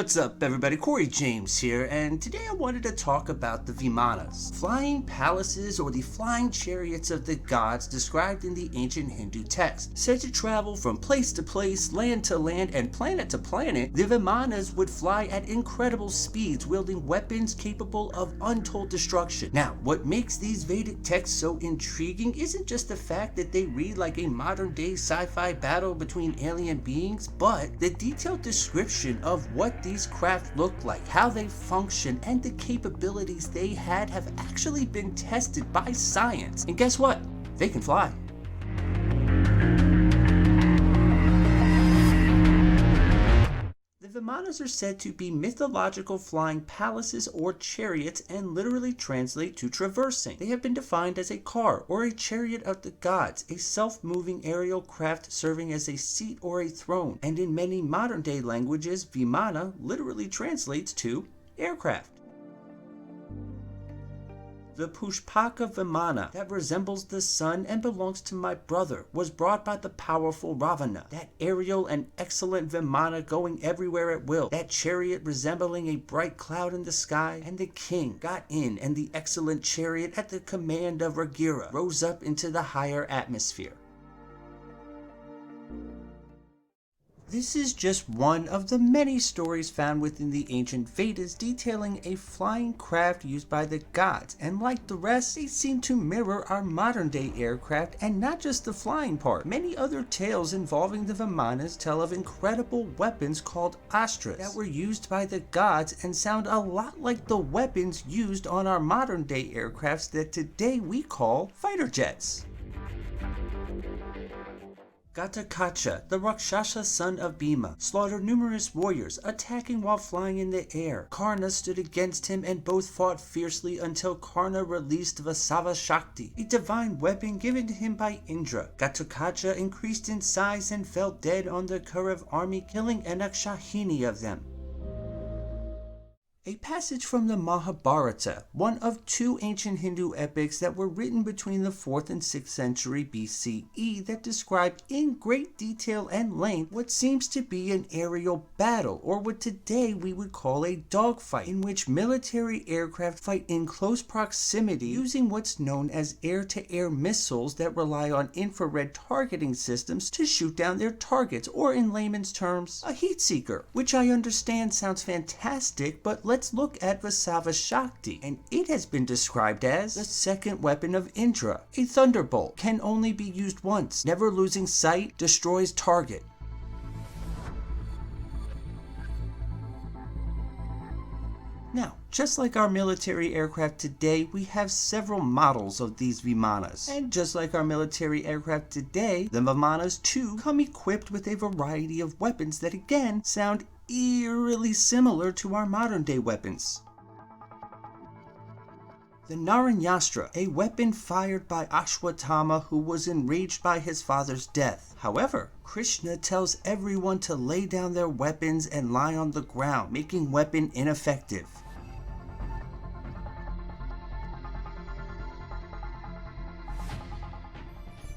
What's up everybody, Corey James here, and today I wanted to talk about the Vimanas, flying palaces or the flying chariots of the gods described in the ancient Hindu text. Said to travel from place to place, land to land, and planet to planet, the Vimanas would fly at incredible speeds, wielding weapons capable of untold destruction. Now, what makes these Vedic texts so intriguing isn't just the fact that they read like a modern day sci-fi battle between alien beings, but the detailed description of what these craft look like, how they function, and the capabilities they had have actually been tested by science. And guess what? They can fly. The Vimanas are said to be mythological flying palaces or chariots and literally translate to traversing. They have been defined as a car or a chariot of the gods, a self-moving aerial craft serving as a seat or a throne, and in many modern day languages, Vimana literally translates to aircraft. The Pushpaka Vimana, that resembles the sun and belongs to my brother, was brought by the powerful Ravana. That aerial and excellent Vimana going everywhere at will, that chariot resembling a bright cloud in the sky, and the king got in, and the excellent chariot at the command of Ragira rose up into the higher atmosphere. This is just one of the many stories found within the Ancient Vedas detailing a flying craft used by the gods, and like the rest, they seem to mirror our modern day aircraft, and not just the flying part. Many other tales involving the Vimanas tell of incredible weapons called Astras that were used by the gods and sound a lot like the weapons used on our modern day aircrafts that today we call fighter jets. Ghatotkacha, the Rakshasa son of Bhima, slaughtered numerous warriors, attacking while flying in the air. Karna stood against him and both fought fiercely until Karna released Vasava Shakti, a divine weapon given to him by Indra. Ghatotkacha increased in size and fell dead on the Kaurav army, killing Anakshahini of them. A passage from the Mahabharata, one of two ancient Hindu epics that were written between the 4th and 6th century BCE that described in great detail and length what seems to be an aerial battle, or what today we would call a dogfight, in which military aircraft fight in close proximity using what's known as air-to-air missiles that rely on infrared targeting systems to shoot down their targets, or in layman's terms, a heat seeker, which I understand sounds fantastic, but let's look at Vasava Shakti, and it has been described as the second weapon of Indra. A thunderbolt can only be used once, never losing sight, destroys target. Now, just like our military aircraft today, we have several models of these Vimanas. And just like our military aircraft today, the Vimanas too come equipped with a variety of weapons that again sound eerily similar to our modern day weapons. The Narayanastra, a weapon fired by Ashwatthama who was enraged by his father's death. However, Krishna tells everyone to lay down their weapons and lie on the ground, making weapon ineffective.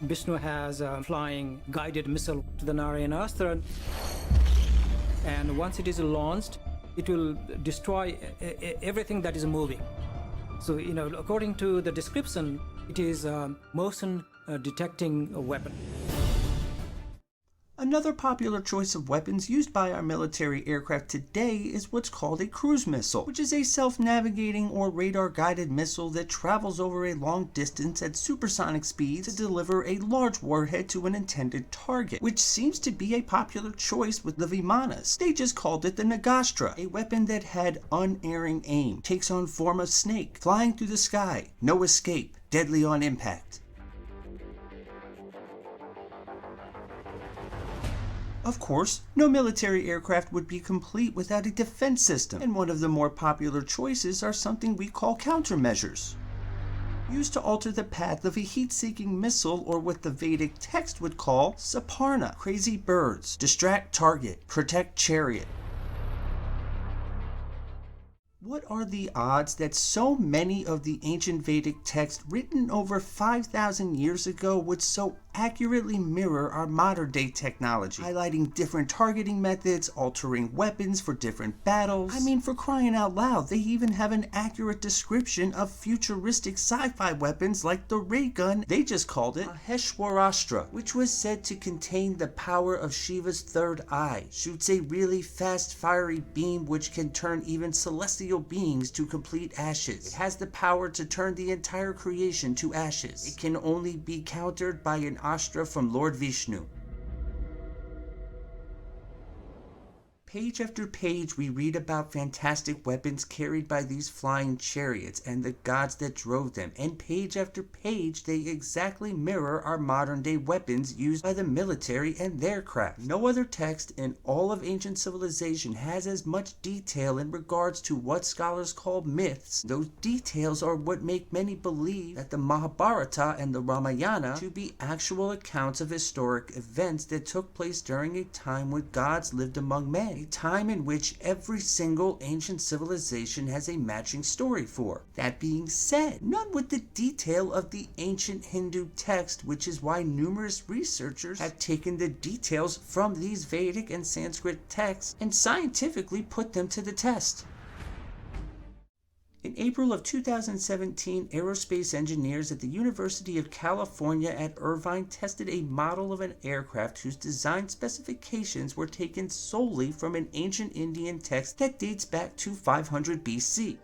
Vishnu has a flying guided missile to the Narayanastra, and once it is launched, it will destroy everything that is moving. So, according to the description, it is a motion detecting weapon. Another popular choice of weapons used by our military aircraft today is what's called a cruise missile, which is a self-navigating or radar-guided missile that travels over a long distance at supersonic speeds to deliver a large warhead to an intended target, which seems to be a popular choice with the Vimanas. They just called it the Nagastra, a weapon that had unerring aim, takes on form of snake, flying through the sky, no escape, deadly on impact. Of course, no military aircraft would be complete without a defense system, and one of the more popular choices are something we call countermeasures. Used to alter the path of a heat-seeking missile, or what the Vedic text would call Saparna, crazy birds, distract target, protect chariot. What are the odds that so many of the ancient Vedic texts written over 5,000 years ago would so accurately mirror our modern-day technology, highlighting different targeting methods, altering weapons for different battles. I mean, for crying out loud, they even have an accurate description of futuristic sci-fi weapons like the ray gun. They just called it Mohenjo-Daro, which was said to contain the power of Shiva's third eye. Shoots a really fast, fiery beam which can turn even celestial beings to complete ashes. It has the power to turn the entire creation to ashes. It can only be countered by an Astra from Lord Vishnu. Page after page we read about fantastic weapons carried by these flying chariots and the gods that drove them, and page after page they exactly mirror our modern day weapons used by the military and their craft. No other text in all of ancient civilization has as much detail in regards to what scholars call myths. Those details are what make many believe that the Mahabharata and the Ramayana to be actual accounts of historic events that took place during a time when gods lived among men. A time in which every single ancient civilization has a matching story for. That being said, none with the detail of the ancient Hindu text, which is why numerous researchers have taken the details from these Vedic and Sanskrit texts and scientifically put them to the test. In April of 2017, aerospace engineers at the University of California at Irvine tested a model of an aircraft whose design specifications were taken solely from an ancient Indian text that dates back to 500 BC.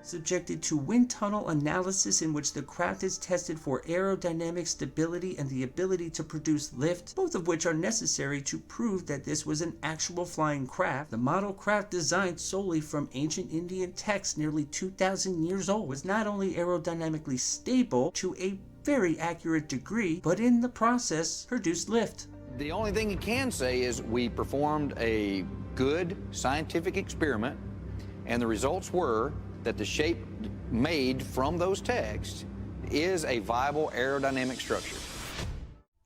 Subjected to wind tunnel analysis in which the craft is tested for aerodynamic stability and the ability to produce lift, both of which are necessary to prove that this was an actual flying craft, the model craft designed solely from ancient Indian texts nearly 2,000 years old was not only aerodynamically stable to a very accurate degree, but in the process produced lift. The only thing you can say is we performed a good scientific experiment, and the results were that the shape made from those texts is a viable aerodynamic structure.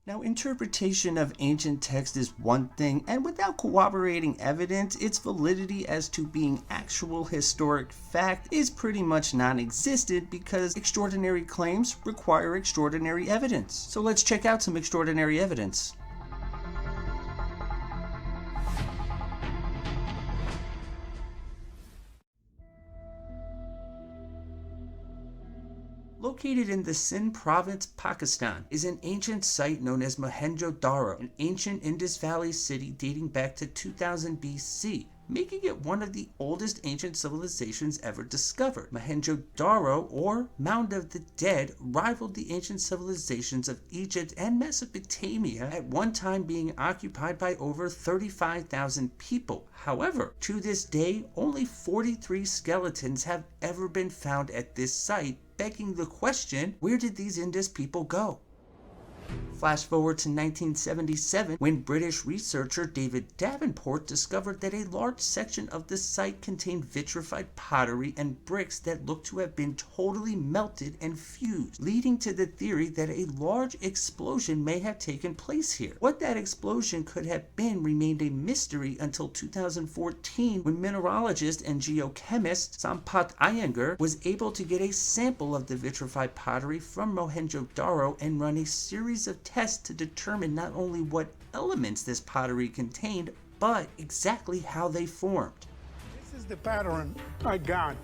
Now, interpretation of ancient text is one thing, and without corroborating evidence, its validity as to being actual historic fact is pretty much non-existent because extraordinary claims require extraordinary evidence. So let's check out some extraordinary evidence. Located in the Sindh province, Pakistan, is an ancient site known as Mohenjo-Daro, an ancient Indus Valley city dating back to 2000 BC, making it one of the oldest ancient civilizations ever discovered. Mohenjo-Daro, or Mound of the Dead, rivaled the ancient civilizations of Egypt and Mesopotamia, at one time being occupied by over 35,000 people. However, to this day, only 43 skeletons have ever been found at this site, begging the question, where did these Indus people go? Flash forward to 1977, when British researcher David Davenport discovered that a large section of the site contained vitrified pottery and bricks that looked to have been totally melted and fused, leading to the theory that a large explosion may have taken place here. What that explosion could have been remained a mystery until 2014, when mineralogist and geochemist Sampat Iyengar was able to get a sample of the vitrified pottery from Mohenjo-Daro and run a series of tests to determine not only what elements this pottery contained, but exactly how they formed. This is the pattern I got,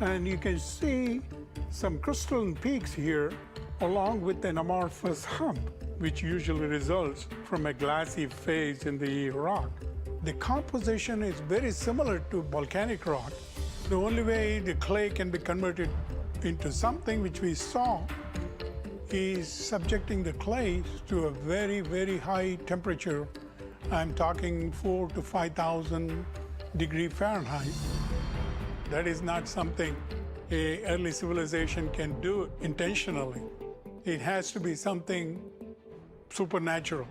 and you can see some crystalline peaks here along with an amorphous hump, which usually results from a glassy phase in the rock. The composition is very similar to volcanic rock. The only way the clay can be converted into something which we saw is subjecting the clay to a very, very high temperature. I'm talking 4,000 to 5,000 degrees Fahrenheit. That is not something an early civilization can do intentionally. It has to be something supernatural.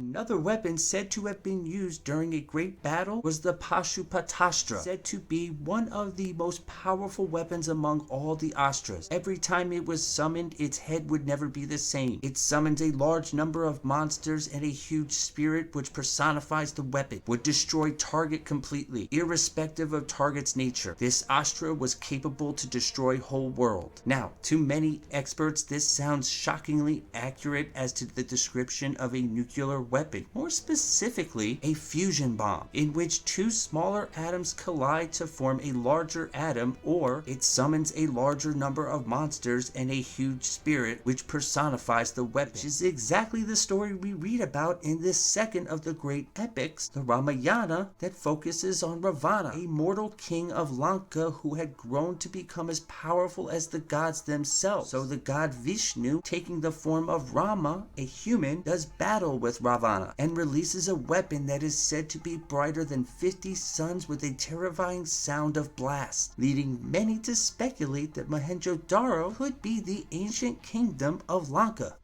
Another weapon said to have been used during a great battle was the Pashupatastra, said to be one of the most powerful weapons among all the Astras. Every time it was summoned, its head would never be the same. It summons a large number of monsters, and a huge spirit, which personifies the weapon, would destroy target completely, irrespective of target's nature. This Astra was capable to destroy whole world. Now, to many experts, this sounds shockingly accurate as to the description of a nuclear weapon, more specifically a fusion bomb, in which two smaller atoms collide to form a larger atom, or it summons a larger number of monsters and a huge spirit which personifies the weapon, which is exactly the story we read about in this second of the great epics, the Ramayana, that focuses on Ravana, a mortal king of Lanka who had grown to become as powerful as the gods themselves. So the god Vishnu, taking the form of Rama, a human, does battle with Ravana and releases a weapon that is said to be brighter than 50 suns with a terrifying sound of blast, leading many to speculate that Mohenjo-Daro could be the ancient kingdom of Lanka.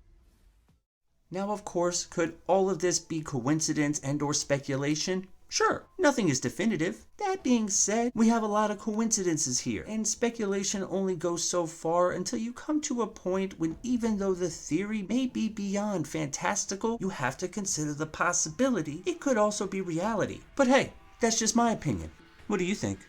Now, of course, could all of this be coincidence and or speculation? Sure, nothing is definitive. That being said, we have a lot of coincidences here, and speculation only goes so far until you come to a point when, even though the theory may be beyond fantastical, you have to consider the possibility it could also be reality. But hey, that's just my opinion. What do you think?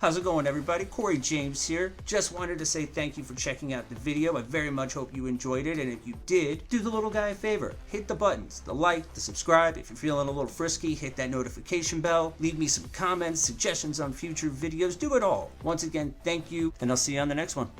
How's it going, everybody? Corey James here. Just wanted to say thank you for checking out the video. I very much hope you enjoyed it, and if you did, do the little guy a favor. Hit the buttons, the like, the subscribe. If you're feeling a little frisky, hit that notification bell. Leave me some comments, suggestions on future videos. Do it all. Once again, thank you, and I'll see you on the next one.